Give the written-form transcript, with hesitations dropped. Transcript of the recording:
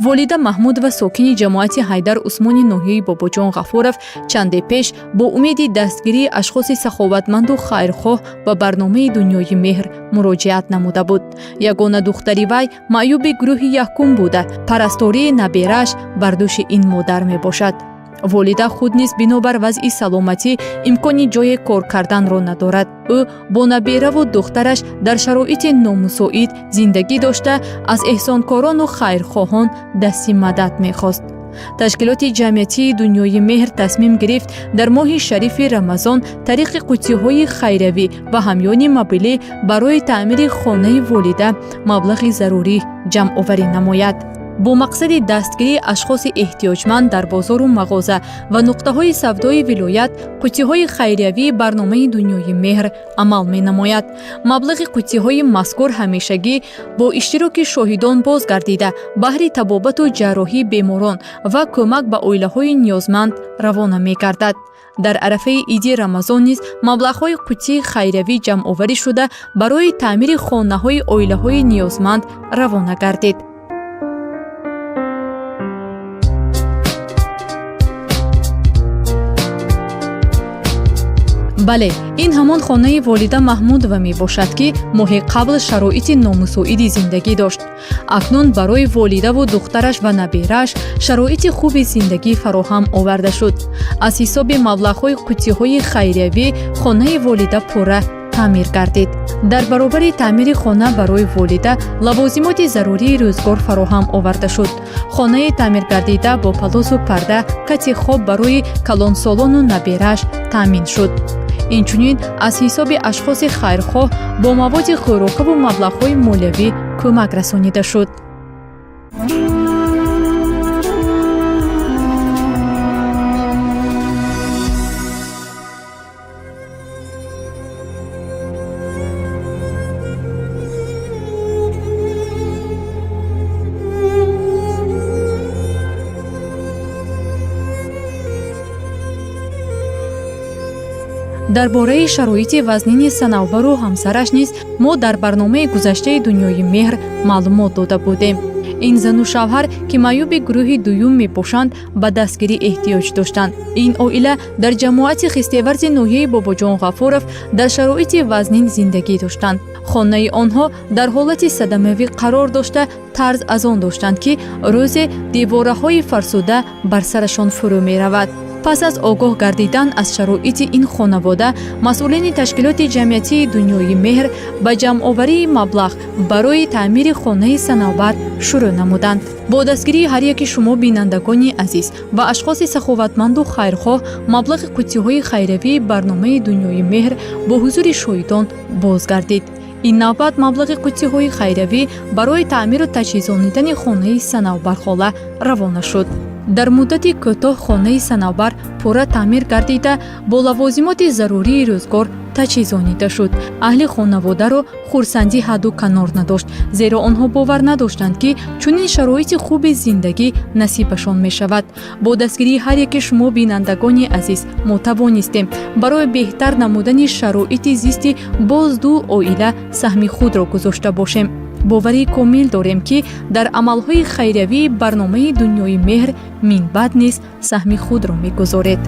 волида Маҳмуд ва сокини ҷамоати Ҳайдар Усмони ноҳияи Бобоҷон Ғафуров чанде пеш бо умеди дастгирии ашхоси саховатманду хайрхоҳ ба барномаи Дунёи меҳр муроҷиат намуда буд. Ягона духтари вай маъюби гурӯҳи яҳкум буда, парастории наберааш бар дӯши ин модар мебошад. волида худ низ бинобар вазъи саломатӣ имкони ҷое кор карданро надорад. ӯ бо набераву духтараш дар шароити номусоид зиндагӣ дошта, аз эҳсонкорону хайрхоҳон дасти мадад мехост. ташкилоти ҷамъиятии Дунёи меҳр тасмим гирифт дар моҳи шарифи Рамазон тариқи қуттиҳои хайравӣ ва ҳамёни мобилӣ барои таъмири хонаи волида маблағи зарурӣ ҷамъоварӣ намояд. бо мақсади дастгирии ашхоси эҳтиёҷманд дар бозору мағоза ва нуқтаҳои савдои вилоят қуттиҳои хайриявии барномаи Дунёи меҳр амал менамояд. маблағи қуттиҳои мазкур ҳамешагӣ бо иштироки шоҳидон бозгардида баҳри табобату ҷарроҳии беморон ва кӯмак ба оилаҳои ниёзманд равона мегардад. дар арафаи иди Рамазон низ маблағҳои қуттии хайриявӣ ҷамъоварӣ шуда барои таъмири хонаҳои оилаҳои ниёзманд равона гардид. бале, ин ҳамон хонаи волида Маҳмудова мебошад, ки моҳи қабл шароити номусоиди зиндагӣ дошт. акнун барои волидаву духтараш ва наберааш шароити хуби зиндагӣ фароҳам оварда шуд. аз ҳисоби маблағҳои қуттиҳои хайриявӣ хонаи волида пурра таъмир гардид. дар баробари таъмири хона барои волида лавозимоти зарурии рӯзгор фароҳам оварда шуд. хонаи таъмиргардида бо палозу парда, кати хоб барои калонсолону наберааш таъмин шуд. инчунин аз ҳисоби ашхоси хайрхоҳ бо маводи хӯрокаву маблағҳои молиявӣ кӯмак расонида шуд. дар бораи шароити вазнини Санавбару ҳамсараш низ мо дар барномаи гузаштаи Дунёи меҳр маълумот дода будем. ин зану шавҳар ки маъюби гурӯҳи дуюм мебошанд ба дастгирӣ эҳтиёҷ доштанд. ин оила дар ҷамоати хистеварзи ноҳияи Бобоҷон Ғафуров дар шароити вазнин зиндагӣ доштанд. хонаи онҳо дар ҳолати садамавӣ қарор дошта тарз аз он доштанд, ки рӯзе девораҳои фарсуда бар сарашон фурӯ меравад. пас аз огоҳ гардидан аз шароити ин хонавода, масъулини ташкилоти ҷамъиятии Дунёи меҳр ба ҷамъоварии маблағ барои таъмири хонаи Санавбар шурӯъ намуданд. бо дастгирии ҳар яки шумо бинандагони азиз ва ашхоси саховатманду хайрхоҳ маблағи қуттиҳои хайриявии барномаи Дунёи меҳр бо ҳузури шоҳидон бозгардид. ин навбат маблағи қуттиҳои хайриявӣ барои таъмиру таҷҳизонидани хонаи Санавбархола равона шуд. дар муддати кӯтоҳ хонаи Санавбар пурра таъмир гардида бо лавозимоти зарурии рӯзгор таҷҳизонида шуд. аҳли хонаводаро хурсандӣ ҳадду канор надошт, зеро онҳо бовар надоштанд, ки чунин шароити хуби зиндагӣ насибашон мешавад. бо дастгирии ҳар яки шумо бинандагони азиз мо тавонистем барои беҳтар намудани шароити зисти боз ду оила саҳми худро гузошта бошем. боварии комил дорем, ки дар амалҳои хайриявии барномаи Дунёи меҳр минбаъд низ саҳми худро мегузоред.